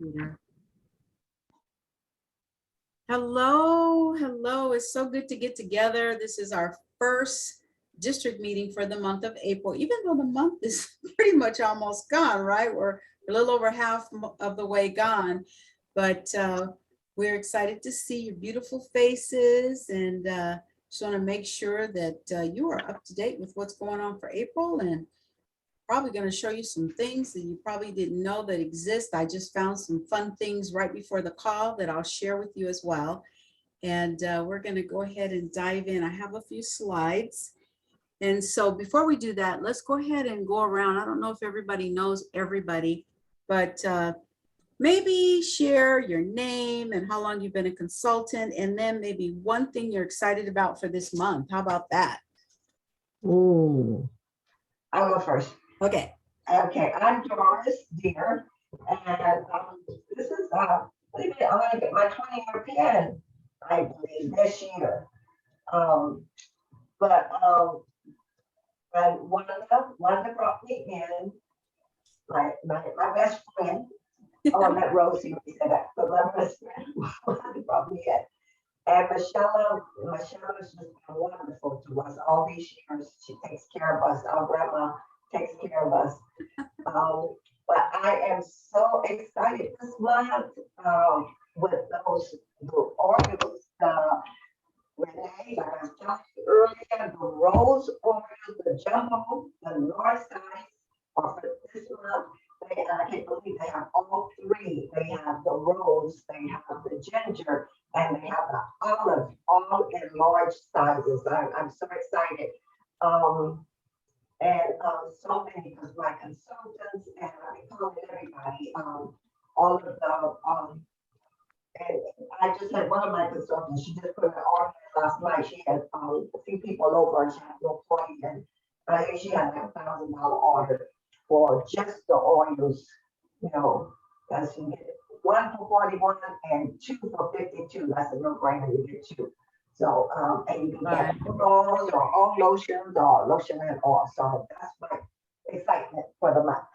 computer. Hello, hello. It's so good to get together. This is our first district meeting for the month of April, even though the month is pretty much almost gone, right? We're a little over half of the way gone, but we're excited to see your beautiful faces, and just want to make sure that you are up to date with what's going on for April, and probably going to show you some things that you probably didn't know that exist. I just found some fun things right before the call that I'll share with you as well. And we're going to go ahead and dive in. I have a few slides. And so before we do that, let's go ahead and go around. I don't know if everybody knows everybody, but maybe share your name and how long you've been a consultant, and then maybe one thing you're excited about for this month. How about that? Ooh. I'll go first. Okay. Okay, I'm Doris Deer, and this is, believe it, I'm going to get my 20-year pin, I believe, this year. And one of them brought me in, my best friend. Oh, I met Rosie when he said that, but my best friend brought me in. And Michelle has just been wonderful to us all these years. She takes care of us. Our grandma takes care of us. But I am so excited this month with those Oreos. Renee, like I was telling you earlier, the rose Oreos, the jumbo, the north side are for this month. I can't believe they have all three. They have the rose, they have the ginger, and they have the olive, all in large sizes. I'm so excited. So many, because my consultants, and I've been calling everybody, all of the, and I just had one of my consultants, she just put an order in last night. She had a few people over and she had no point, and I think she had a $1,000 order for just the oils, you know, because you get one for 41 and two for 52. That's a no-brainer, you get two. So, and you can get oils or all lotions or lotion and oil. So that's my excitement for the month.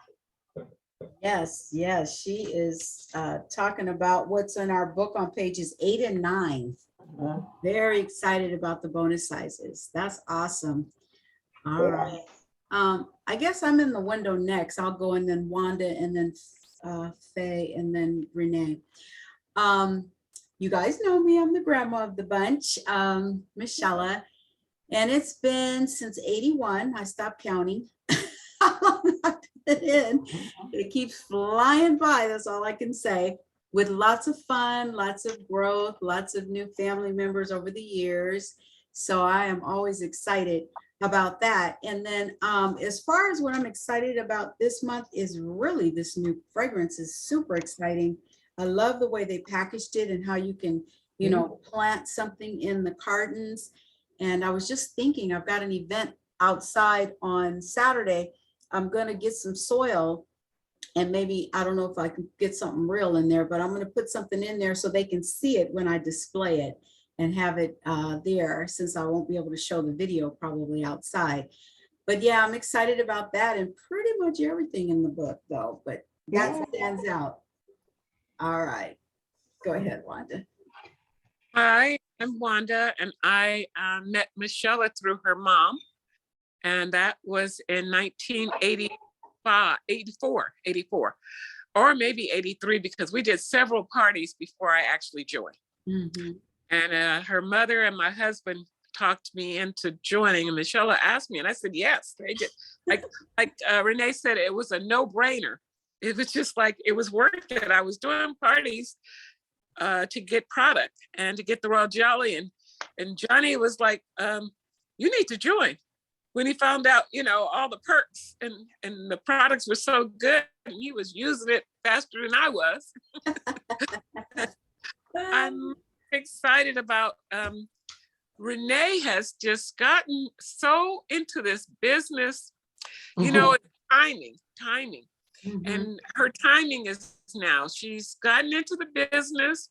Yes, yes, she is talking about what's in our book on pages 8 and 9. Very excited about the bonus sizes. That's awesome. All right. I guess I'm in the window next. I'll go, and then Wanda, and then Faye, and then Renee. You guys know me. I'm the grandma of the bunch, Michelle, and it's been since 81. I stopped counting how long I've been in. It keeps flying by. That's all I can say. With lots of fun, lots of growth, lots of new family members over the years. So I am always excited about that. And then as far as what I'm excited about this month is really this new fragrance is super exciting. I love the way they packaged it and how you can, you know, plant something in the cartons. And I was just thinking, I've got an event outside on Saturday. I'm going to get some soil, and maybe, I don't know if I can get something real in there, but I'm going to put something in there so they can see it when I display it and have it there, since I won't be able to show the video probably outside. But yeah, I'm excited about that, and pretty much everything in the book though, but that stands out. All right, go ahead, Wanda. Hi, I'm Wanda, and I met Michelle through her mom, and that was in 1984, or maybe 83, because we did several parties before I actually joined. And her mother and my husband talked me into joining, and Michelle asked me, and I said yes. They did. Like Renee said, it was a no-brainer. It was just like, it was worth it. I was doing parties to get product and to get the Royal Jelly, and Johnny was like, you need to join. When he found out, you know, all the perks and the products were so good, and he was using it faster than I was. I'm excited about Renee has just gotten so into this business, you know, timing. And her timing is now. She's gotten into the business.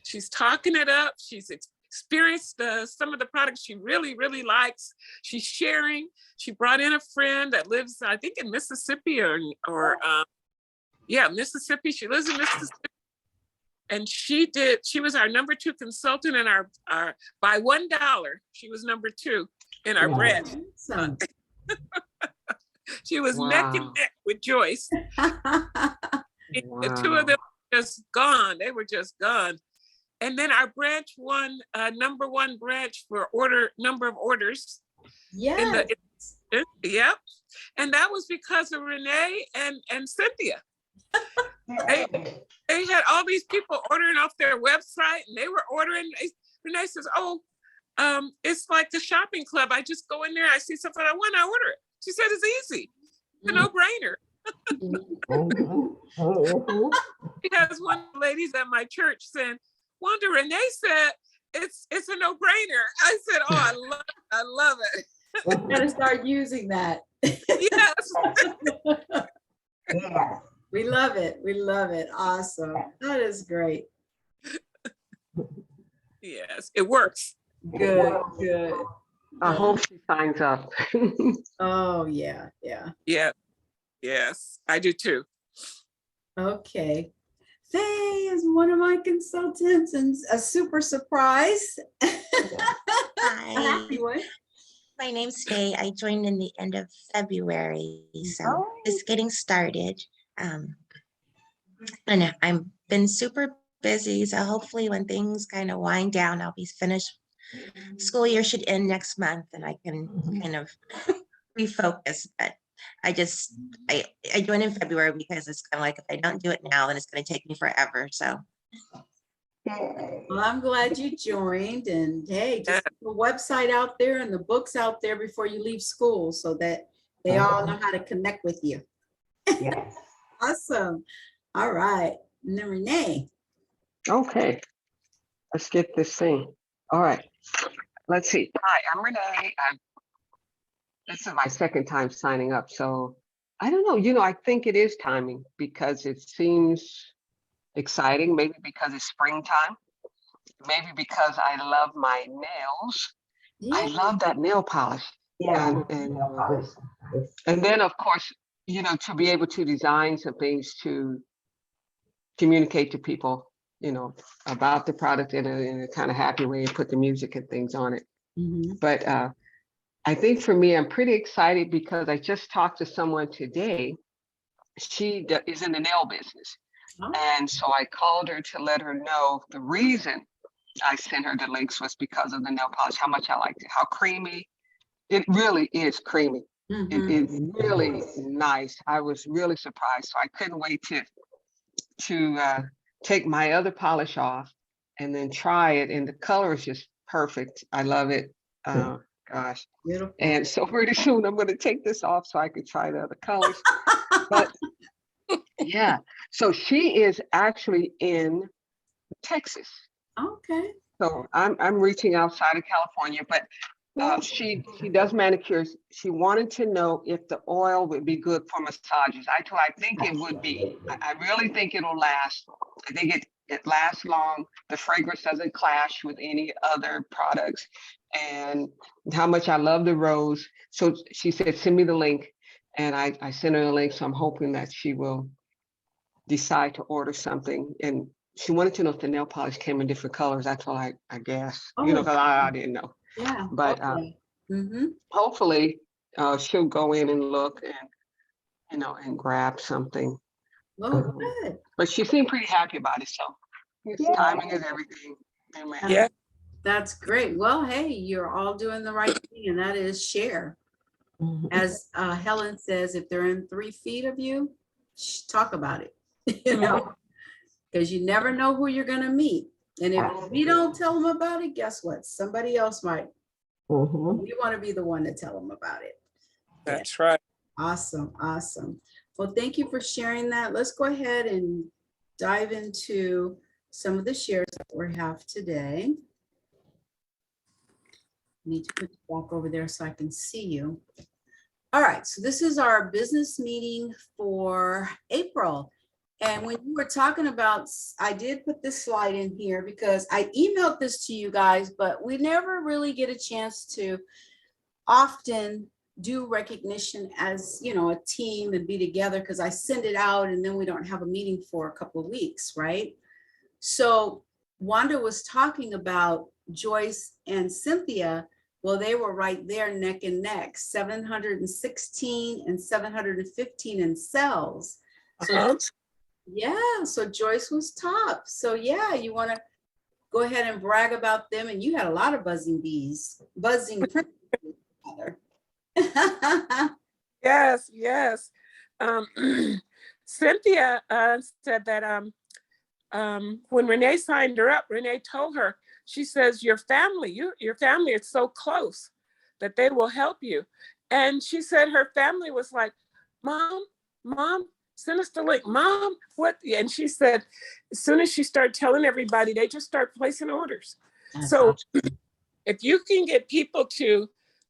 She's talking it up. She's experienced some of the products she really, really likes. She's sharing. She brought in a friend that lives, I think, in Mississippi or Mississippi. She lives in Mississippi. And she was our number 2 consultant, and our by $1, she was number 2 in our Wow. branch. Awesome. She was neck and Wow. neck with Joyce. The 2 of them were just gone. They were just gone. And then our branch won number 1 branch for number of orders. Yes. Yep. And that was because of Renee and Cynthia. They had all these people ordering off their website, and they were ordering. Renee says, "Oh, it's like the shopping club. I just go in there, I see something I want, I order it." She said, "It's easy. It's a no-brainer." She has one of the ladies at my church saying, "Wanda, Renee said it's a no-brainer." I said, "Oh, I love it." You gotta start using that. Yes. Yeah. We love it. We love it. Awesome. That is great. Yes, it works. Good, good. I hope she signs up. Oh, yeah, yeah. Yeah. Yes, I do too. Okay. Faye is one of my consultants and a super surprise. A Hi, happy one. my name's Faye. I joined in the end of February, so just getting started. And I've been super busy, so hopefully when things kind of wind down, I'll be finished. School year should end next month and I can kind of refocus. But I joined in February because it's kind of like if I don't do it now, then it's going to take me forever. So Well, I'm glad you joined, and hey, just put the website out there and the books out there before you leave school so that they all know how to connect with you. Yes. Awesome. All right. And then Renee. Okay, let's get this thing. All right, let's see. Hi, I'm Renee. This is my second time signing up, so I don't know. I think it is timing because it seems exciting. Maybe because it's springtime. Maybe because I love my nails. I love that nail polish. Yeah. And then, of course, to be able to design some things to communicate to people, about the product in a kind of happy way and put the music and things on it. Mhm. But I think for me, I'm pretty excited because I just talked to someone today. She is in the nail business. Oh. And so I called her to let her know the reason I sent her the links was because of the nail polish, how much I liked it, how creamy. It really is creamy. Mhm. It's really nice. I was really surprised. So I couldn't wait to take my other polish off and then try it. And the color is just perfect. I love it. Gosh. Beautiful. And so pretty soon I'm going to take this off so I can try the other colors. But yeah, so she is actually in Texas. Okay. So I'm reaching outside of California, but she does manicures. She wanted to know if the oil would be good for massages. I told her I think it would be. I really think it'll last. I think it lasts long. The fragrance doesn't clash with any other products. And how much I love the rose. So she said, send me the link. And I sent her the link. So I'm hoping that she will decide to order something. And she wanted to know if the nail polish came in different colors. That's all I guess, because I didn't know. Yeah. But okay. hopefully she'll go in and look and, and grab something. Oh, good. But she seemed pretty happy about it. So timing is everything. Amen. Yeah. That's great. Well, hey, you're all doing the right thing, and that is share. As Helen says, if they're in 3 feet of you, talk about it, because you never know who you're going to meet. And if we don't tell them about it, guess what? Somebody else might. We want to be the one to tell them about it. That's right. Awesome. Awesome. Well, thank you for sharing that. Let's go ahead and dive into some of the shares that we have today. Need to put it back over there so I can see you. All right, so this is our business meeting for April. And when you were talking about, I did put this slide in here because I emailed this to you guys, but we never really get a chance to often do recognition as, a team and be together, because I send it out and then we don't have a meeting for a couple of weeks, right? So Wanda was talking about Joyce and Cynthia. Well, they were right there neck and neck, 716 and 715 in sales. So Uh-huh. yeah, so Joyce was top. So yeah, you want to go ahead and brag about them. And you had a lot of buzzing bees, buzzing rather. Yes, yes. Um, Cynthia said that when Renee signed her up, Renee told her, she says, your family is so close that they will help you. And she said her family was like, Mom, send us the link. Mom, what? And she said, as soon as she started telling everybody, they just start placing orders. That's So awesome. if you can get people to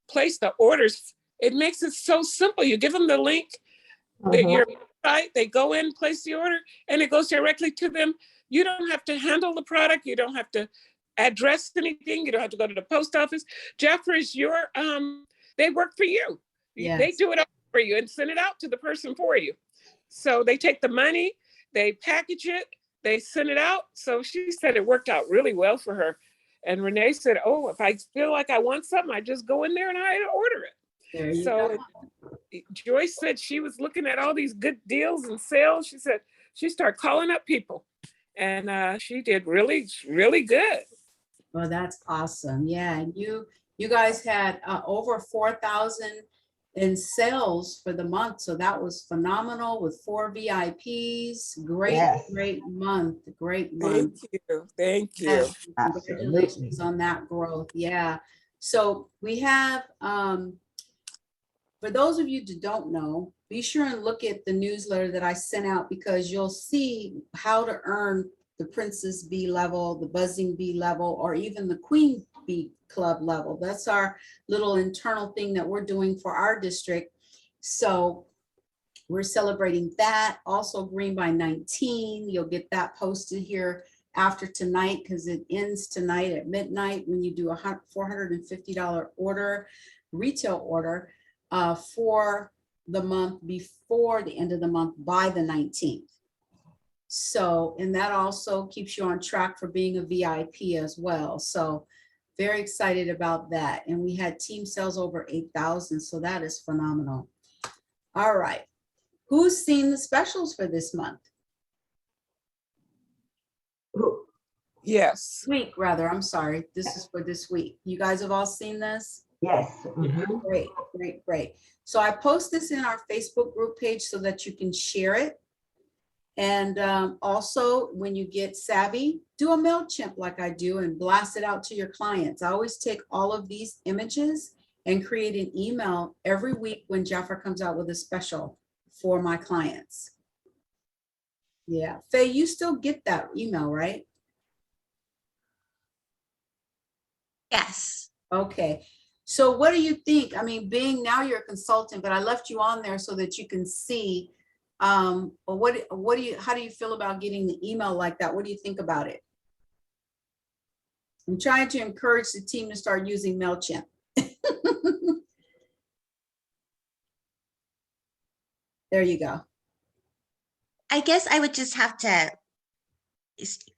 place the orders, it makes it so simple. You give them the link, your site, they go in, place the order, and it goes directly to them. You don't have to handle the product. You don't have to address anything. You don't have to go to the post office. Jeffrey's they work for you. They Yes. do it all for you and send it out to the person for you. So they take the money, they package it, they send it out. So she said it worked out really well for her. And Renee said, oh, if I feel like I want something, I just go in there and I order it. There you So go. Joyce said she was looking at all these good deals and sales. She said she started calling up people, and she did really, really good. Well, that's awesome. Yeah, and you guys had over 4,000 in sales for the month, so that was phenomenal with 4 VIPs. Great, Yes. great month. Great Thank month. you. Thank you. Yes, Absolutely. congratulations on that growth. Yeah. So we have for those of you that don't know, be sure and look at the newsletter that I sent out, because you'll see how to earn the Princess Bee level, the Buzzing Bee level, or even the Queen Bee Club level. That's our little internal thing that we're doing for our district. So we're celebrating that. Also Green by 19. You'll get that posted here after tonight, because it ends tonight at midnight when you do a $450 order, retail order for the month before the end of the month by the 19th. So, and that also keeps you on track for being a VIP as well. So very excited about that. And we had team sales over 8,000. So that is phenomenal. All right. Who's seen the specials for this month? Yes. Week, rather. I'm sorry. This is for this week. You guys have all seen this? Yes. Great, great, great. So I post this in our Facebook group page so that you can share it. And also, when you get savvy, do a MailChimp like I do and blast it out to your clients. I always take all of these images and create an email every week when Jaffer comes out with a special for my clients. Yeah. Faye, you still get that email, right? Yes. Okay. So what do you think? I mean, being now you're a consultant, but I left you on there so that you can see what do you, how do you feel about getting the email like that? What do you think about it? I'm trying to encourage the team to start using MailChimp. There you go. I guess I would just have to,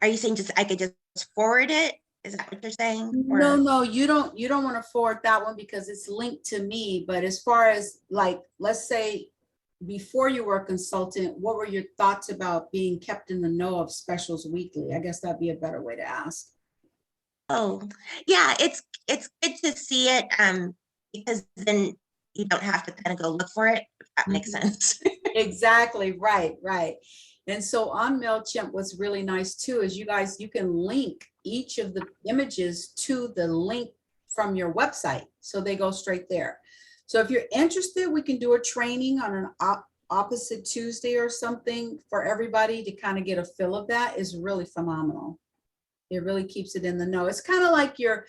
are you saying just I could just forward it? Is that what you're saying? No, you don't want to forward that one because it's linked to me. But as far as like, let's say before you were a consultant, what were your thoughts about being kept in the know of specials weekly? I guess that'd be a better way to ask. Oh, yeah, it's good to see it because then you don't have to kind of go look for it, if that makes sense. Exactly, right. And so on MailChimp, what's really nice too is you can link each of the images to the link from your website. So they go straight there. So if you're interested, we can do a training on an opposite Tuesday or something for everybody to kind of get a feel of that. Is really phenomenal. It really keeps it in the know. It's kind of like your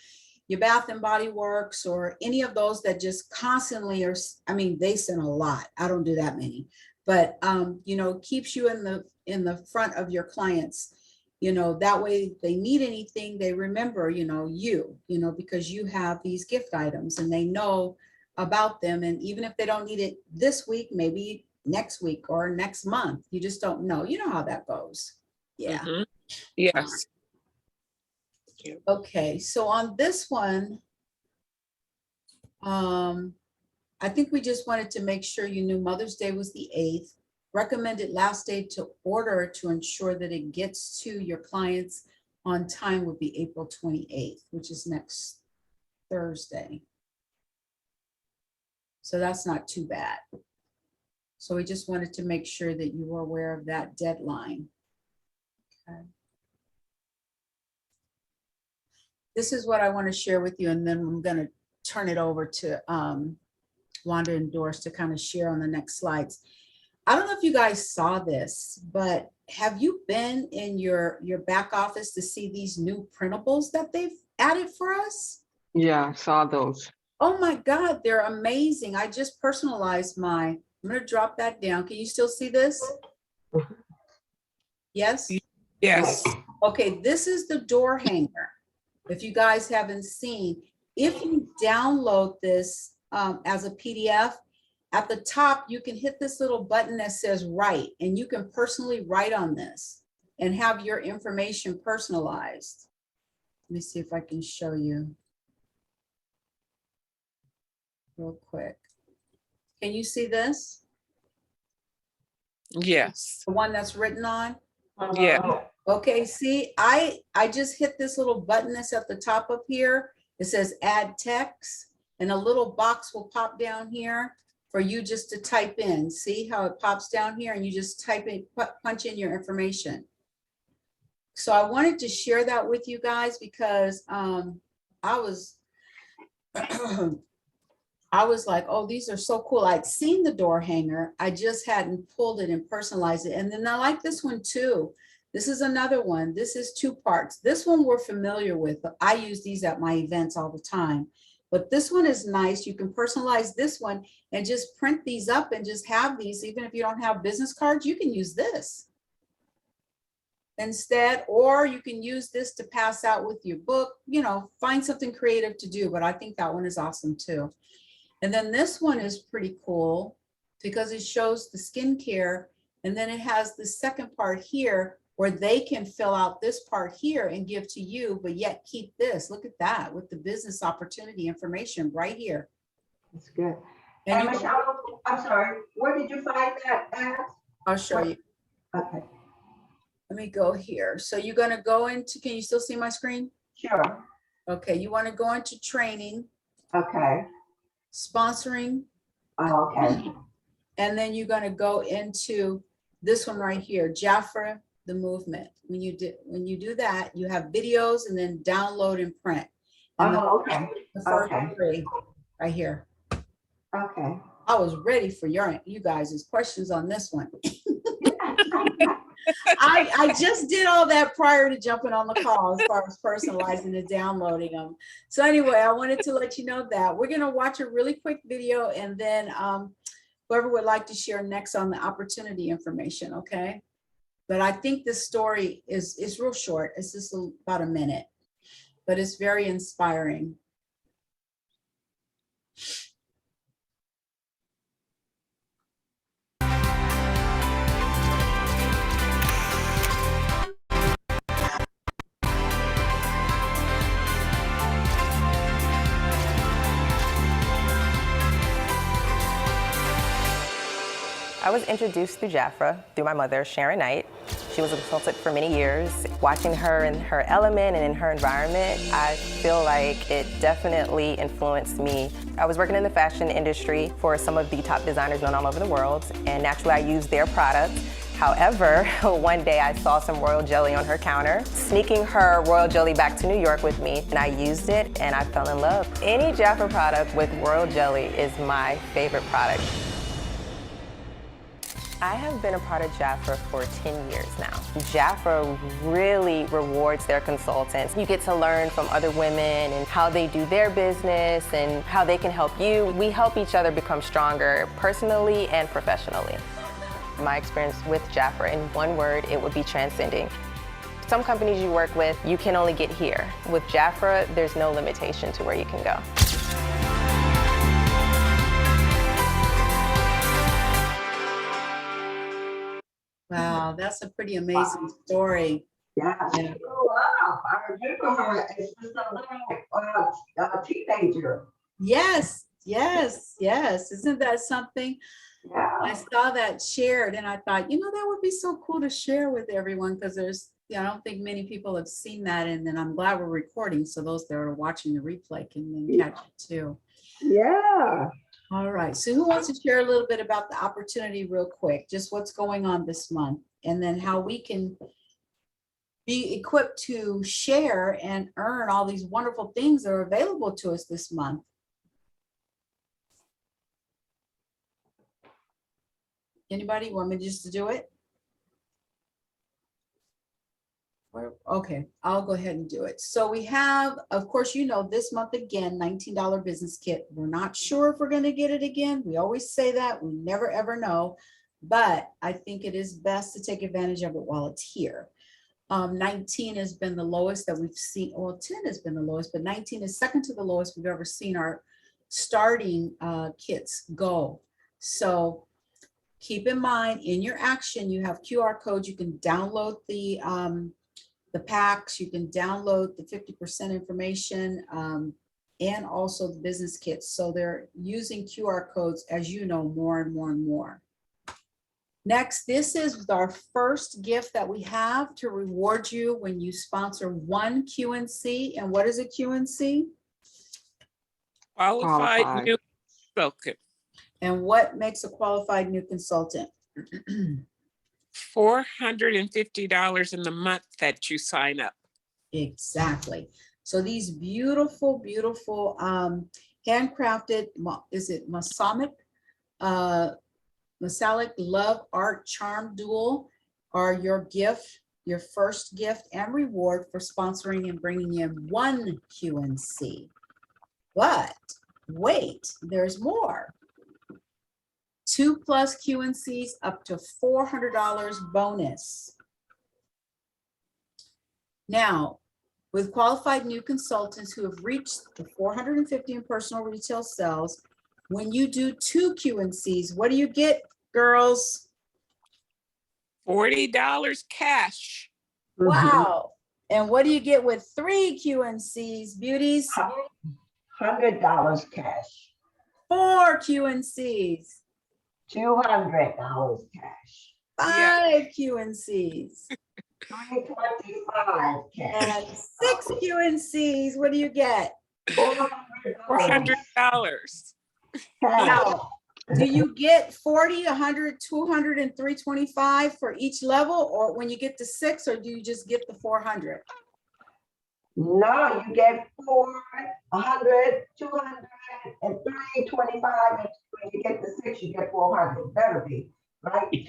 Bath and Body Works or any of those that just constantly are, I mean, they send a lot. I don't do that many, but keeps you in the front of your clients. That way they need anything, they remember, because you have these gift items and they know about them. And even if they don't need it this week, maybe next week or next month, you just don't know. You know how that goes. Yeah. Yes. Okay, so on this one, I think we just wanted to make sure you knew Mother's Day was the 8th. Recommended last day to order to ensure that it gets to your clients on time would be April 28th, which is next Thursday. So that's not too bad. So we just wanted to make sure that you were aware of that deadline. Okay. This is what I want to share with you, and then I'm going to turn it over to Wanda and Doris to kind of share on the next slides. I don't know if you guys saw this, but have you been in your back office to see these new printables that they've added for us? Yeah, I saw those. Oh my God, they're amazing. I just personalized mine. I'm going to drop that down. Can you still see this? Yes? Yes. Okay, this is the door hanger. If you guys haven't seen, if you download this as a PDF, at the top, you can hit this little button that says write, and you can personally write on this and have your information personalized. Let me see if I can show you real quick. Can you see this? Yes. The one that's written on? Yeah. Okay, see, I just hit this little button that's at the top up here. It says add text, and a little box will pop down here for you just to type in. See how it pops down here, and you just type in, punch in your information. So I wanted to share that with you guys because I was I was like, oh, these are so cool. I'd seen the door hanger. I just hadn't pulled it and personalized it. And then I like this one too. This is another one. This is 2 parts. This one we're familiar with. I use these at my events all the time. But this one is nice. You can personalize this one and just print these up and just have these. Even if you don't have business cards, you can use this instead, or you can use this to pass out with your book. You know, find something creative to do. But I think that one is awesome too. And then this one is pretty cool because it shows the skincare, and then it has the second part here where they can fill out this part here and give to you, but yet keep this. Look at that with the business opportunity information right here. That's good. And And you, Michelle, I'm sorry, where did you find that at? I'll show you. Okay, Let me go here. So you're going to go into, can you still see my screen? sure. Okay, you want to go into training, Okay, sponsoring, okay, and then you're going to go into this one right here, Jafra, the movement. When you do that, you have videos and then download and print. And oh, okay, the first okay. 3 right here. okay. I was ready for you guys' questions on this one. I just did all that prior to jumping on the call as far as personalizing and downloading them. So anyway, I wanted to let you know that we're going to watch a really quick video, and then whoever would like to share next on the opportunity information, okay? But I think this story is real short. It's just about a minute, but it's very inspiring. I was introduced through Jafra, through my mother, Sharon Knight. She was a consultant for many years. Watching her in her element and in her environment, I feel like it definitely influenced me. I was working in the fashion industry for some of the top designers known all over the world, and naturally I used their products. However, one day I saw some royal jelly on her counter, sneaking her royal jelly back to New York with me, and I used it and I fell in love. Any Jafra product with royal jelly is my favorite product. I have been a part of Jafra for 10 years now. Jafra really rewards their consultants. You get to learn from other women and how they do their business and how they can help you. We help each other become stronger personally and professionally. My experience with Jafra, in one word, it would be transcending. Some companies you work with, you can only get here. With Jafra, there's no limitation to where you can go. Wow, that's a pretty amazing story. Yeah, she Yeah. grew up. I remember her as just a little teenager. Yes, yes, yes. Isn't that something? I Yeah. saw that shared and I thought, that would be so cool to share with everyone because I don't think many people have seen that. And then I'm glad we're recording so those that are watching the replay can then catch it too. Yeah. All right. So who wants to share a little bit about the opportunity real quick? Just what's going on this month and then how we can be equipped to share and earn all these wonderful things that are available to us this month. Anybody want me just to do it? Okay, I'll go ahead and do it. So we have, of course, this month again, $19 business kit. We're not sure if we're going to get it again. We always say that. We never, ever know. But I think it is best to take advantage of it while it's here. 19 has been the lowest that we've seen. Well, 10 has been the lowest, but 19 is second to the lowest we've ever seen our starting kits go. So keep in mind in your action, you have QR codes. You can download the packs, you can download the 50% information and also the business kits. So they're using QR codes, as you know, more and more and more. Next, this is our first gift that we have to reward you when you sponsor one QNC. And what is a QNC? Qualified new consultant. And what makes a qualified new consultant? $450 in the month that you sign up. Exactly. So these beautiful, beautiful handcrafted, is it Masonic? Masalic Love Art Charm Duel are your gift, your first gift and reward for sponsoring and bringing in one QNC. But wait, there's more. 2+ QNCs up to $400 bonus. Now, with qualified new consultants who have reached the 450 in personal retail sales, when you do 2 QNCs, what do you get, girls? $40 cash. Wow. And what do you get with 3 QNCs, beauties? $100 cash. 4 QNCs. $200 cash. 5 QNCs. $325 cash. And 6 QNCs. What do you get? $400. Now, do you get 40, 100, 200, and 325 for each level, or when you get to 6, or do you just get the 400? No, you get 400, 200, and 325. And when you get to 6, you get 400. Better be, right?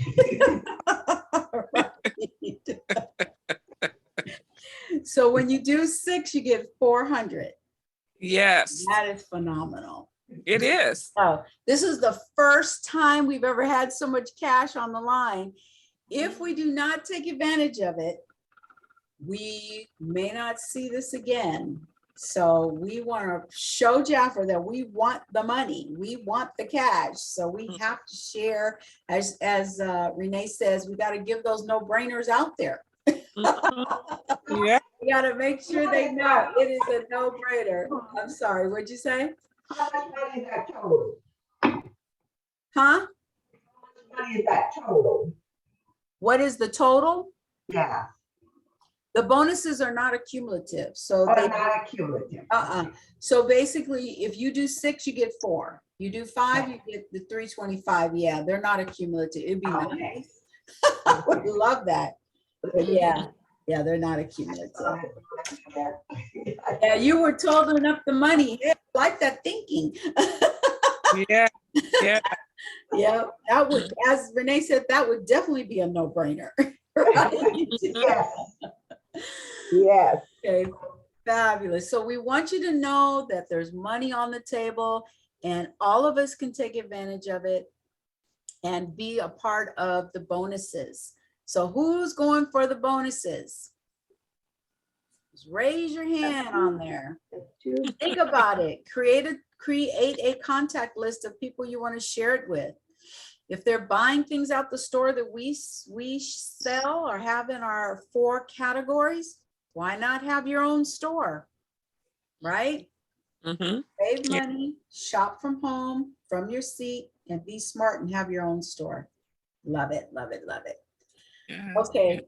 Right. So when you do 6, you get 400. Yes, That is phenomenal. it is. So this is the first time we've ever had so much cash on the line. If we do not take advantage of it, we may not see this again. So we want to show Jaffer that we want the money, we want the cash. So we have to share, as Renee says, we got to give those no-brainers out there. Yeah. We got to make sure they know it is a no-brainer. I'm sorry, what'd you say? How much money is that total? Huh? How much money is that total? What is the total? Yeah. The bonuses are not accumulative. So Oh, they not accumulative. So basically, if you do 6, you get 4. You do 5, you get the 325. Yeah, they're not accumulative. It'd be Okay. nice. I would love that. But yeah, they're not accumulative. Yeah, you were totaling up the money. Yeah, I like that thinking. Yeah. Yeah. Yeah, that would, as Renee said, that would definitely be a no-brainer. Right? Yes. Yes. Okay, fabulous. So we want you to know that there's money on the table and all of us can take advantage of it and be a part of the bonuses. So who's going for the bonuses? Just raise your hand on there. Think about it. Create a contact list of people you want to share it with. if they're buying things out the store that we sell or have in our 4 categories, why not have your own store? Right? Mm-hmm. Save Yeah. money, shop from home, from your seat, and be smart and have your own store. Love it, love it, love it. Okay.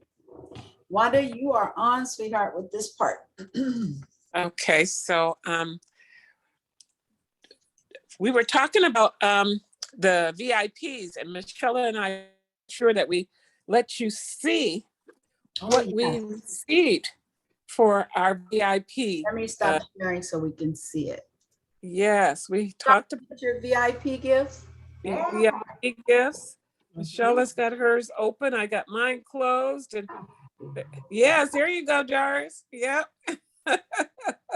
Wanda, you are on, sweetheart, with this part. Okay, so we were talking about the VIPs, and Michelle and I are sure that we let you see what we need for our VIP. Let me stop sharing so we can see it. Yes, we talked about your VIP gifts. VIP gifts. Michelle has got hers open. I got mine closed. And yes, there you go, Doris. Yep.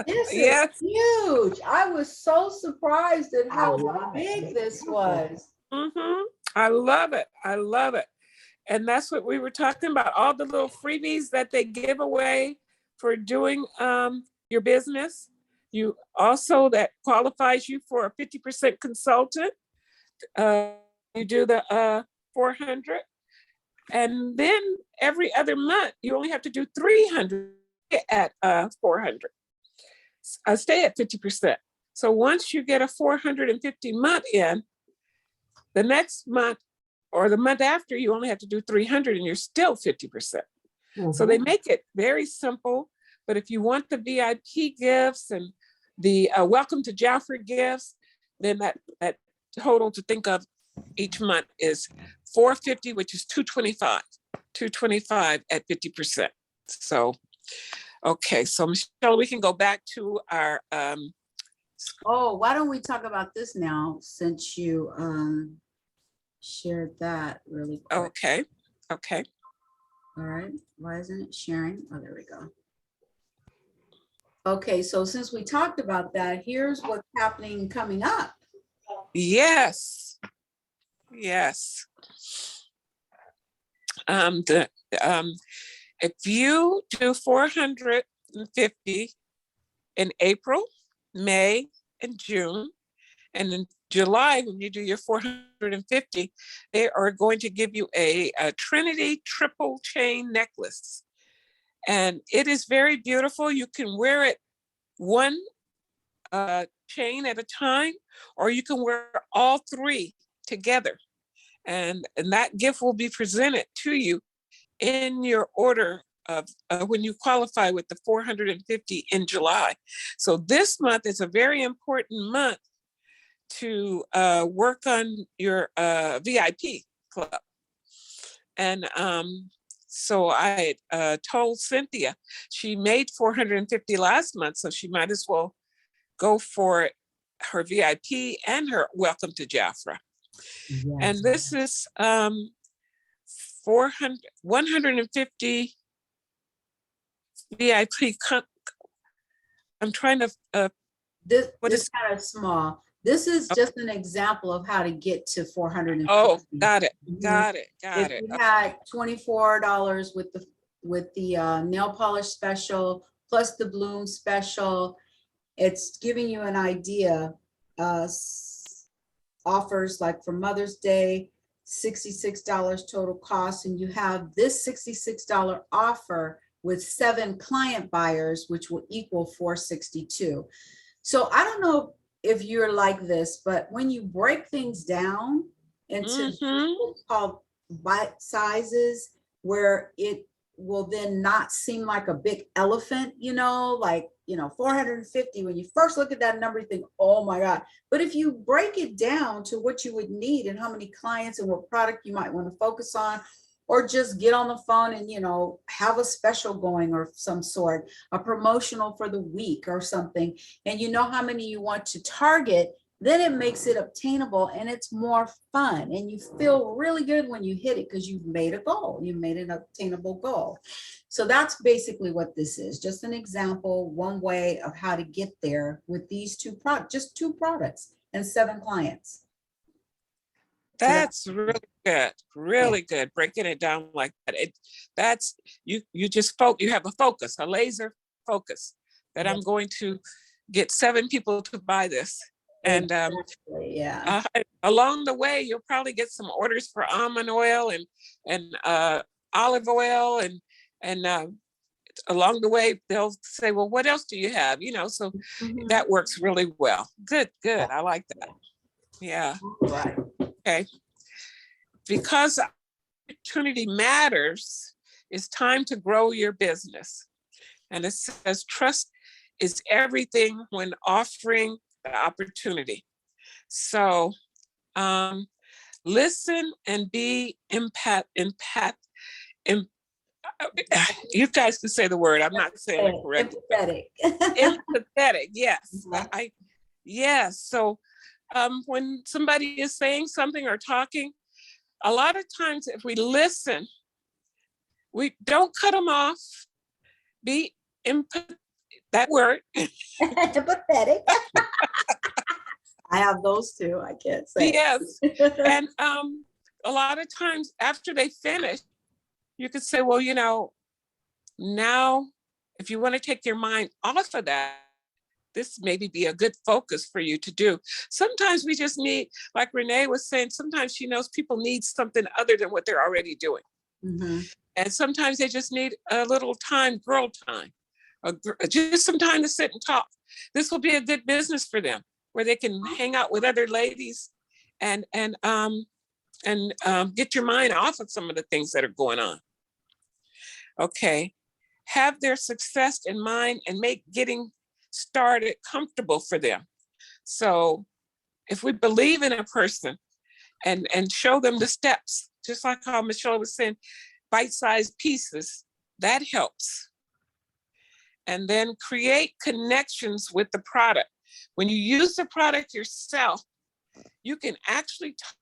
This yes. is huge. I was so surprised at how big this was. Mm-hmm. I love it. I love it. And that's what we were talking about, all the little freebies that they give away for doing your business. You also, that qualifies you for a 50% consultant. You do the 400. And then every other month, you only have to do 300 at 400. Stay at 50%. So once you get a 450 month in, the next month or the month after, you only have to do 300 and you're still 50%. So they make it very simple. But if you want the VIP gifts and the welcome to Jaffrey gifts, then that total to think of each month is 450, which is 225 at 50%. So, okay, so Michelle, we can go back to our why don't we talk about this now, since you shared that really quick. Okay. All right, why isn't it sharing? Oh, there we go. Okay, so since we talked about that, here's what's happening coming up. Yes. If you do 450 in April, May, and June, and in July, when you do your 450, they are going to give you a Trinity triple chain necklace. And it is very beautiful. You can wear it one chain at a time, or you can wear all 3 together. And that gift will be presented to you in your order of when you qualify with the 450 in July. So this month is a very important month to work on your VIP club. And so I told Cynthia, she made 450 last month, so she might as well go for her VIP and her welcome to Jaffra. Yes. And this is 150 VIP. I'm trying to. This is kind of small. This is just an example of how to get to 450. Oh, got it. If you had $24 with the nail polish special plus the bloom special, it's giving you an idea. Offers like for Mother's Day, $66 total cost, and you have this $66 offer with 7 client buyers, which will equal $462. So I don't know if you're like this, but when you break things down into what's called bite sizes, where it will then not seem like a big elephant, like 450, when you first look at that number, you think, oh my God. But if you break it down to what you would need and how many clients and what product you might want to focus on, or just get on the phone and, have a special going or some sort, a promotional for the week or something, and you know how many you want to target, then it makes it obtainable and it's more fun. And you feel really good when you hit it because you've made a goal, you made an obtainable goal. So that's basically what this is. Just an example, one way of how to get there with these just 2 products and 7 clients. That's really good. Really good. Breaking it down like that. That's you just you have a focus, a laser focus that I'm going to get 7 people to buy this And Exactly, yeah. along the way, you'll probably get some orders for almond oil and olive oil, and along the way they'll say, well, what else do you have? So Mhm. that works really well. Good. I like that. Yeah. Right. Okay. Because opportunity matters, it's time to grow your business. And it says trust is everything when offering the opportunity. So listen and be you guys can say the word. I'm not saying it correctly. Empathetic. Empathetic, yes. Mhm. Yes. So when somebody is saying something or talking, a lot of times if we listen, we don't cut them off. Be that word. Empathetic. I have those too. I can't say. Yes. And a lot of times after they finish, you could say, well, now if you want to take your mind off of that, this maybe be a good focus for you to do. Sometimes we just need, like Renee was saying, sometimes she knows people need something other than what they're already doing. Mm-hmm. And sometimes they just need a little time, girl time, just some time to sit and talk. This will be a good business for them, where they can hang out with other ladies and get your mind off of some of the things that are going on. Okay. Have their success in mind and make getting started comfortable for them. So if we believe in a person and show them the steps, just like how Michelle was saying, bite-sized pieces, that helps. And then create connections with the product. When you use the product yourself, you can actually talk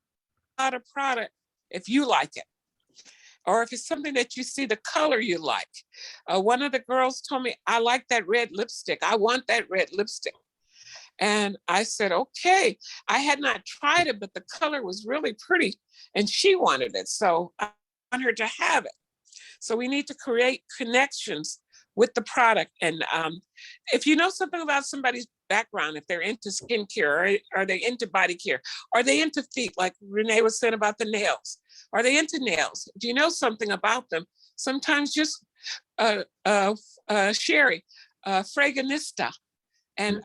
about a product if you like it, or if it's something that you see the color you like. One of the girls told me, I like that red lipstick. I want that red lipstick. And I said, okay. I had not tried it, but the color was really pretty and she wanted it. So I want her to have it. So we need to create connections with the product. And if you know something about somebody's background, if they're into skincare, or are they into body care? Are they into feet, like Renee was saying about the nails? Are they into nails? Do you know something about them? Sometimes just Sherry, Fraganista, and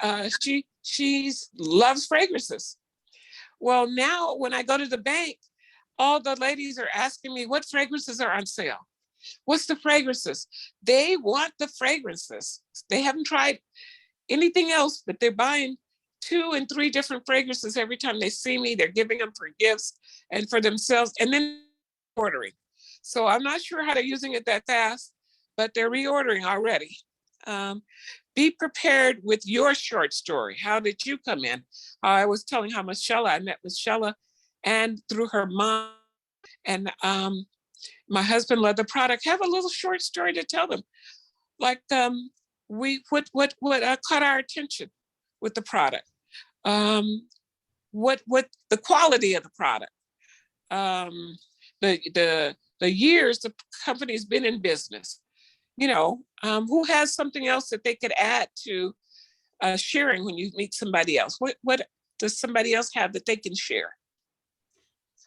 she loves fragrances. Well, now when I go to the bank, all the ladies are asking me what fragrances are on sale. What's the fragrances? They want the fragrances. They haven't tried anything else, but they're buying 2 and 3 different fragrances every time they see me. They're giving them for gifts and for themselves, and then ordering. So I'm not sure how they're using it that fast, but they're reordering already. Be prepared with your short story. How did you come in? I was telling how I met Michelle and through her mom, and my husband loved the product. Have a little short story to tell them. Like what caught our attention with the product? What the quality of the product? The years the company's been in business. Who has something else that they could add to sharing when you meet somebody else? What does somebody else have that they can share?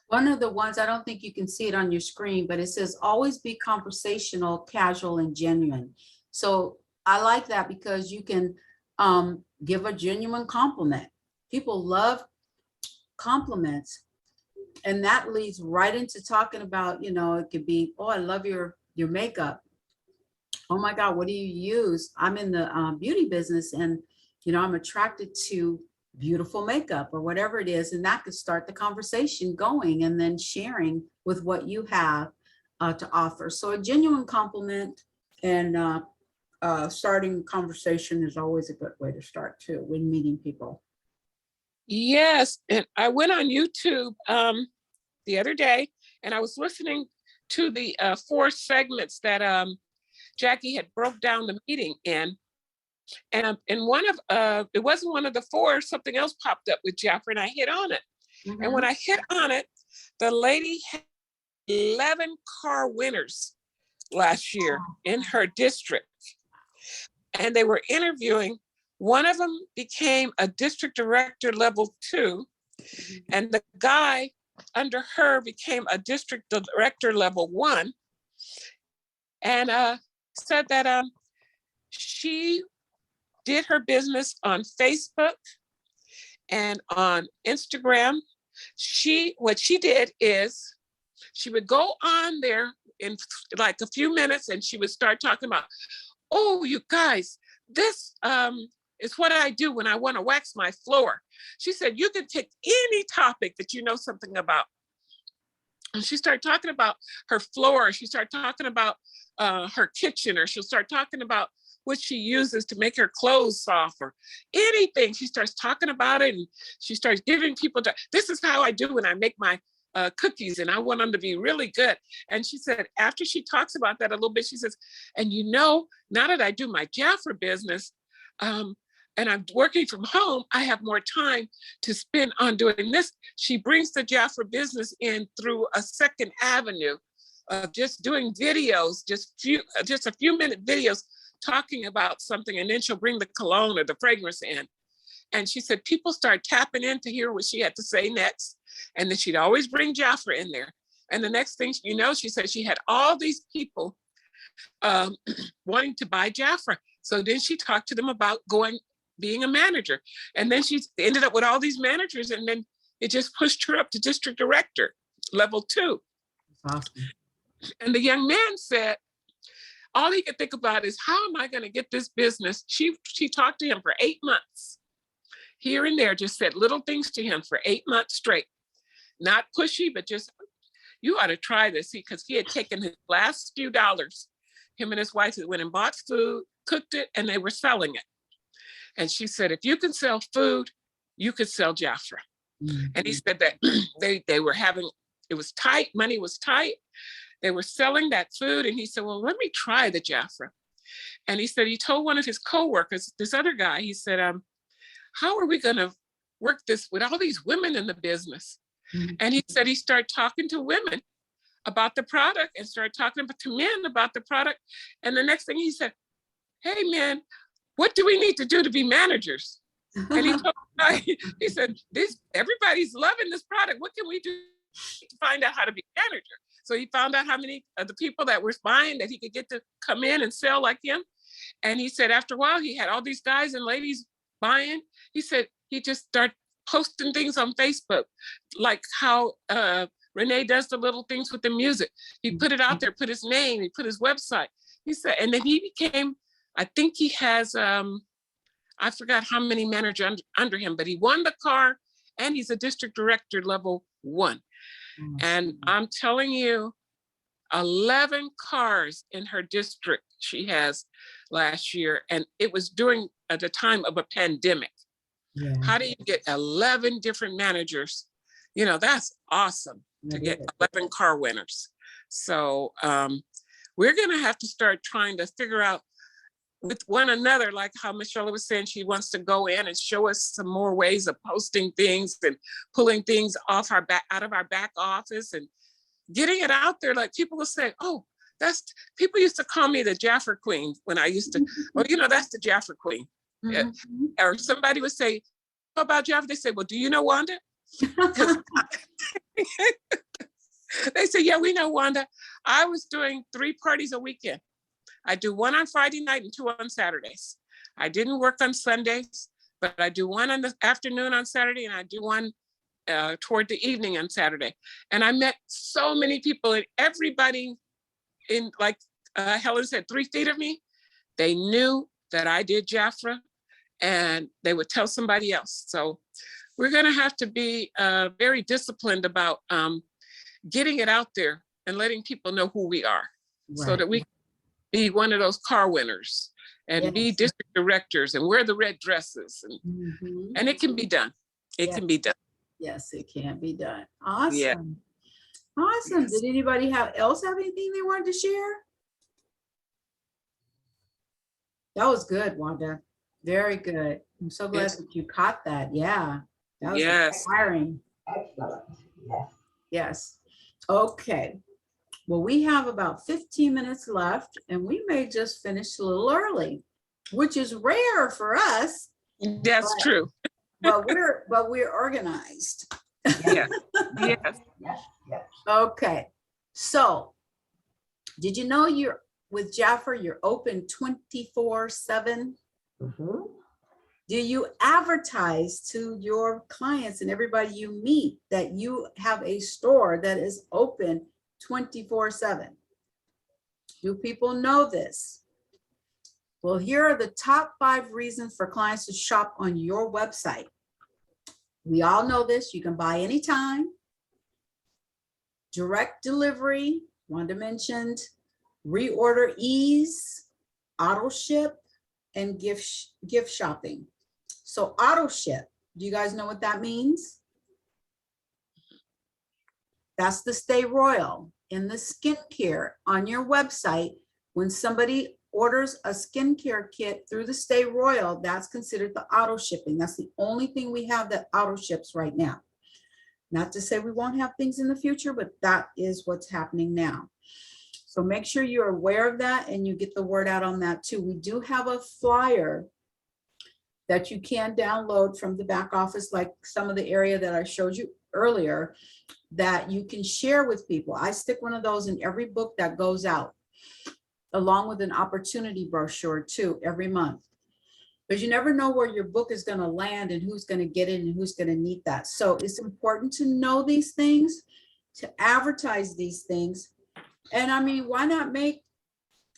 One of the ones, I don't think you can see it on your screen, but it says always be conversational, casual, and genuine. So I like that because you can give a genuine compliment. People love compliments. And that leads right into talking about, it could be, oh, I love your makeup. Oh my God, what do you use? I'm in the beauty business, and, I'm attracted to beautiful makeup or whatever it is. And that could start the conversation going, and then sharing with what you have to offer. So a genuine compliment and starting conversation is always a good way to start too when meeting people. Yes, and I went on YouTube the other day, and I was listening to the 4 segments that Jackie had broke down the meeting in. And in one of, it wasn't one of the 4, something else popped up with Jeffrey, and I hit on it. Mm-hmm. And when I hit on it, the lady had 11 car winners last year in her district. And they were interviewing One of them became a district director level 2, and the guy under her became a district director level 1. And said that she did her business on Facebook and on Instagram. What she did is she would go on there in like a few minutes and she would start talking about, oh, you guys, this is what I do when I want to wax my floor. She said, you can pick any topic that you know something about. And she started talking about her floor. She started talking about her kitchen, or she'll start talking about what she uses to make her clothes soft, or anything. She starts talking about it, and she starts giving people, this is how I do when I make my cookies, and I want them to be really good. And she said, after she talks about that a little bit, she says, and you know, now that I do my Jafra business, and I'm working from home, I have more time to spend on doing this. She brings the Jafra business in through a second avenue of just doing videos, just a few minute videos talking about something, and then she'll bring the cologne or the fragrance in. And she said people start tapping in to hear what she had to say next. And then she'd always bring Jafra in there. And the next thing you know, she said she had all these people wanting to buy Jafra. So then she talked to them about being a manager. And then she ended up with all these managers, and then it just pushed her up to district director, level 2. Awesome. And the young man said, all he could think about is, how am I going to get this business? She talked to him for 8 months, here and there, just said little things to him for 8 months straight. Not pushy, but just, you ought to try this, because he had taken his last few dollars. Him and his wife went and bought food, cooked it, and they were selling it. And she said, if you can sell food, you could sell Jafra. Mm-hmm. And he said that they were having, it was tight, money was tight. They were selling that food. And he said, well, let me try the Jafra. And he said, he told one of his coworkers, this other guy, he said, how are we going to work this with all these women in the business? Mm-hmm. And he said, he started talking to women about the product and started talking to men about the product. And the next thing he said, hey, man, what do we need to do to be managers? And he told me, he said, everybody's loving this product. What can we do to find out how to be a manager? So he found out how many of the people that were buying that he could get to come in and sell like him. And he said, after a while, he had all these guys and ladies buying. He said, he just started posting things on Facebook, like how Renee does the little things with the music. He put it out there, put his name, he put his website. He said, and then he became, I think he has, I forgot how many managers under him, but he won the car, and he's a district director level 1. And I'm telling you, 11 cars in her district she has last year. And it was during the time of a pandemic. Yeah. How do you get 11 different managers? You know, that's awesome to get 11 car winners. So we're going to have to start trying to figure out with one another, like how Michelle was saying, she wants to go in and show us some more ways of posting things and pulling things off our back, out of our back office, and getting it out there. Like people will say, oh, people used to call me the Jafra Queen when I used to, oh, you know, that's the Jafra Queen. Mm-hmm. Or somebody would say, what about Jafra? They say, well, do you know Wanda? They say, yeah, we know Wanda. I was doing 3 parties a weekend. I do 1 on Friday night and 2 on Saturdays. I didn't work on Sundays, but I do 1 in the afternoon on Saturday, and I do 1 toward the evening on Saturday. And I met so many people, and everybody in, like Helen said, 3 feet of me, they knew that I did Jafra, and they would tell somebody else. So we're going to have to be very disciplined about getting it out there and letting people know who we are, right, so that we can be one of those car winners and be district directors and wear the red dresses. And it can be done. It can be done. Yes, it can be done. Awesome. Yeah. Awesome. Yes. Did anybody else have anything they wanted to share? That was good, Wanda. Very good. I'm so glad that you caught that. Yeah. That was inspiring. Excellent. Yes. Yes. Okay. Well, we have about 15 minutes left, and we may just finish a little early. which is rare for us, That's true. but we're organized. Yes. Yes. Yes, yes. Okay, so did you know you're with Jaffer, you're open 24/7? Mhm. Do you advertise to your clients and everybody you meet that you have a store that is open 24/7? Do people know this? Well, here are the top 5 reasons for clients to shop on your website. We all know this. You can buy anytime. Direct delivery, Wanda mentioned, reorder ease, auto ship, and gift shopping. So auto ship, do you guys know what that means? That's the Stay Royal in the skincare on your website. When somebody orders a skincare kit through the Stay Royal, that's considered the auto shipping. That's the only thing we have that auto ships right now. Not to say we won't have things in the future, but that is what's happening now. So make sure you're aware of that and you get the word out on that too. We do have a flyer that you can download from the back office, like some of the area that I showed you earlier, that you can share with people. I stick one of those in every book that goes out, along with an opportunity brochure too, every month. Because you never know where your book is going to land and who's going to get it and who's going to need that. So it's important to know these things, to advertise these things. And I mean, why not make,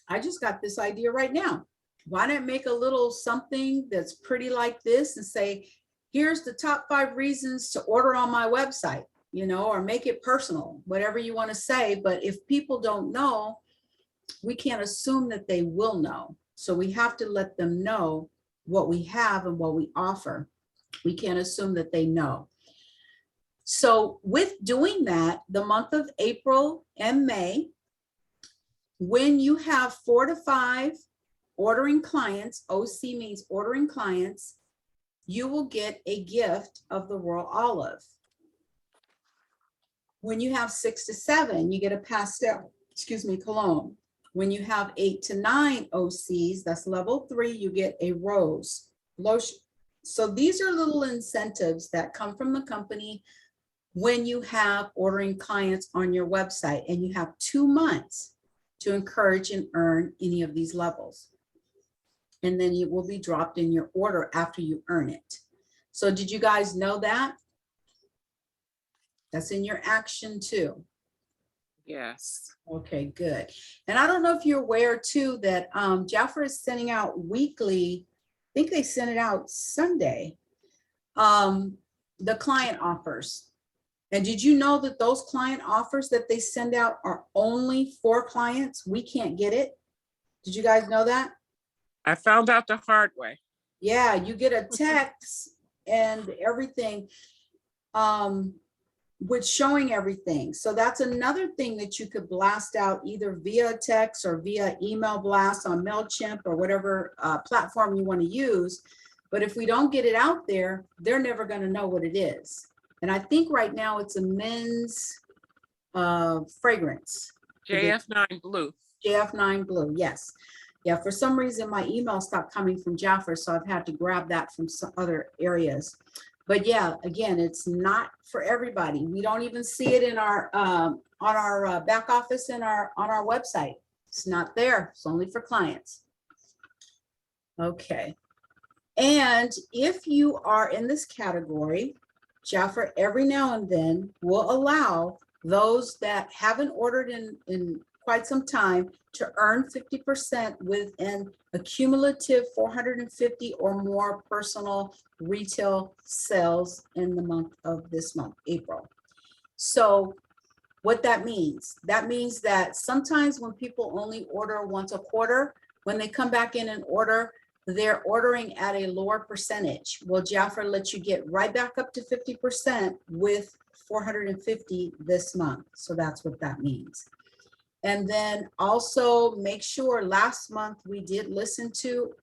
I just got this idea right now. Why not make a little something that's pretty like this and say, here's the top 5 reasons to order on my website, you know, or make it personal, whatever you want to say. But if people don't know, we can't assume that they will know. So we have to let them know what we have and what we offer. We can't assume that they know. So with doing that, the month of April and May, when you have 4 to 5 ordering clients, OC means ordering clients, you will get a gift of the Royal Olive. When you have 6 to 7, you get a pastel, cologne. When you have 8 to 9 OCs, that's level 3, you get a rose lotion. So these are little incentives that come from the company when you have ordering clients on your website, and you have 2 months to encourage and earn any of these levels. And then it will be dropped in your order after you earn it. So did you guys know that? That's in your action too. Yes. Okay, good. And I don't know if you're aware too that Jaffer is sending out weekly, I think they sent it out Sunday, the client offers. And did you know that those client offers that they send out are only for clients? We can't get it. Did you guys know that? I found out the hard way. Yeah, you get a text and everything with showing everything. So that's another thing that you could blast out either via text or via email blast on MailChimp or whatever platform you want to use. But if we don't get it out there, they're never going to know what it is. And I think right now it's a men's fragrance. JF9 Blue. JF9 Blue, yes. Yeah, for some reason my email stopped coming from Jaffer, so I've had to grab that from some other areas. But yeah, again, it's not for everybody. We don't even see it in our on our back office and on our website. It's not there. It's only for clients. Okay. And if you are in this category, Jaffer every now and then will allow those that haven't ordered in quite some time to earn 50% with an accumulative 450 or more personal retail sales in the month of this month, April. So what that means that sometimes when people only order once a quarter, when they come back in and order, they're ordering at a lower percentage. Well, Jaffer lets you get right back up to 50% with 450 this month. So that's what that means. And then also make sure last month we did listen to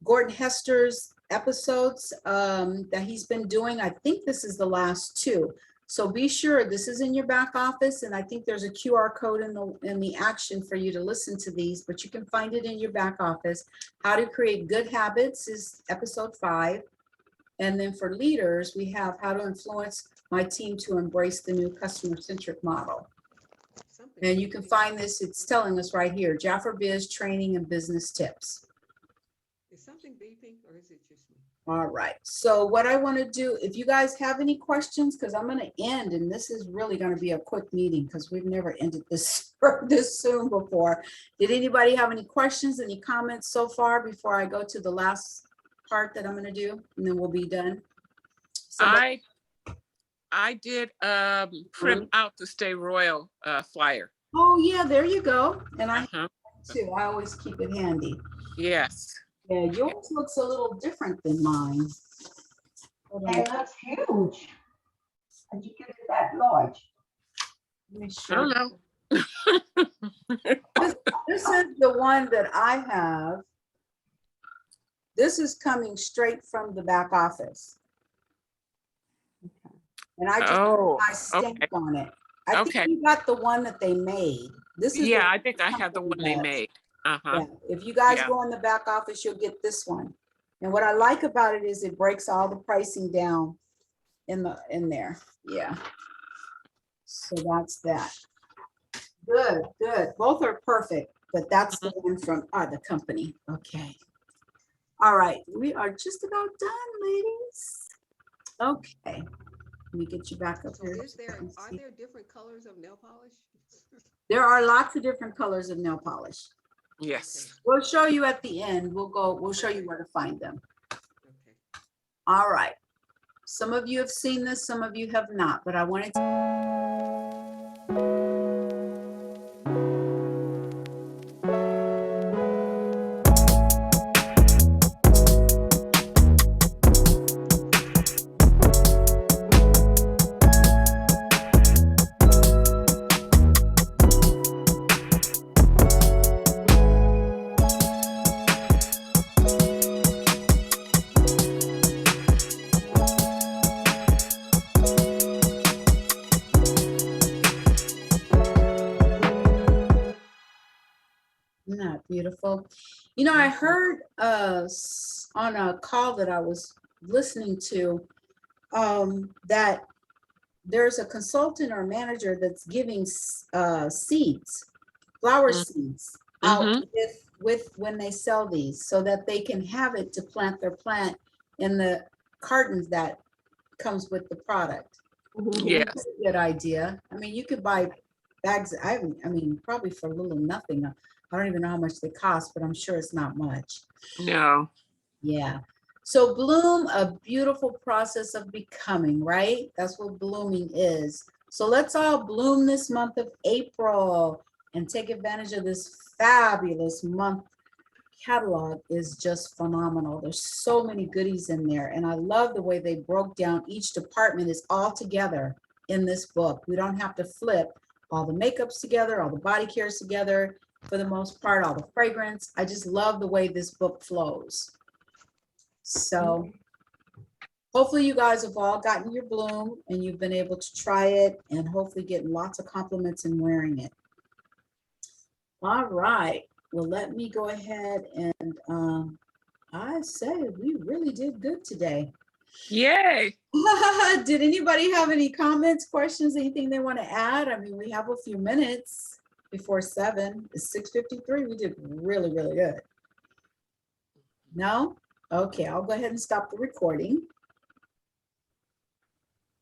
Gordon Hester's episodes that he's been doing. I think this is the last 2. So be sure this is in your back office, and I think there's a QR code in the action for you to listen to these, but you can find it in your back office. How to create good habits is episode 5. And then for leaders, we have how to influence my team to embrace the new customer-centric model. And you can find this, it's telling us right here, Jaffa Biz training and business tips. Is something beeping or is it just me? All right, so what I want to do, if you guys have any questions, because I'm going to end, and this is really going to be a quick meeting because we've never ended this this soon before. Did anybody have any questions, any comments so far before I go to the last part that I'm going to do, and then we'll be done? Somebody- I did print out the Stay Royal flyer. Oh yeah, there you go. And I Uh-huh. too. I always keep it handy. Yes. Yeah, yours looks a little different than mine. Hold on, And that's huge. And you get it that large. let me I show don't you. know. This is the one that I have. This is coming straight from the back office. And I just Oh, put my stamp okay. on it. I think Okay. you got the one that they made. This is Yeah, the I think I have the one they company does. made. Uh-huh. Yeah, if you guys Yeah. go in the back office, you'll get this one. And what I like about it is it breaks all the pricing down in there. Yeah. So that's that. Good, good. Both are perfect, but that's the one from the company. Okay. All right, we are just about done, ladies. Okay. Let me get you back up So here. are there different colors of nail polish? There are lots of different colors of nail polish. Yes. We'll show you at the end. We'll show you where to find them. Okay. All right. Some of you have seen this, some of you have not, but I wanted to. Isn't that beautiful? You know, I heard on a call that I was listening to that there's a consultant or manager that's giving seeds, flower seeds out with when they sell these so that they can have it to plant their plant in the cartons that comes with the product. Yes. That's a good idea. I mean, you could buy bags. I mean, probably for a little nothing. I don't even know how much they cost, but I'm sure it's not much. No. Yeah. So bloom, a beautiful process of becoming, right? That's what blooming is. So let's all bloom this month of April and take advantage of this fabulous month. Catalog is just phenomenal. There's so many goodies in there. And I love the way they broke down each department is all together in this book. We don't have to flip all the makeups together, all the body cares together. For the most part, all the fragrance. I just love the way this book flows. So hopefully you guys have all gotten your bloom and you've been able to try it and hopefully get lots of compliments in wearing it. All right. Well, let me go ahead and I say we really did good today. Yay. Did anybody have any comments, questions, anything they want to add? I mean, we have a few minutes before 7. It's 6:53. We did really, really good. No? Okay, I'll go ahead and stop the recording.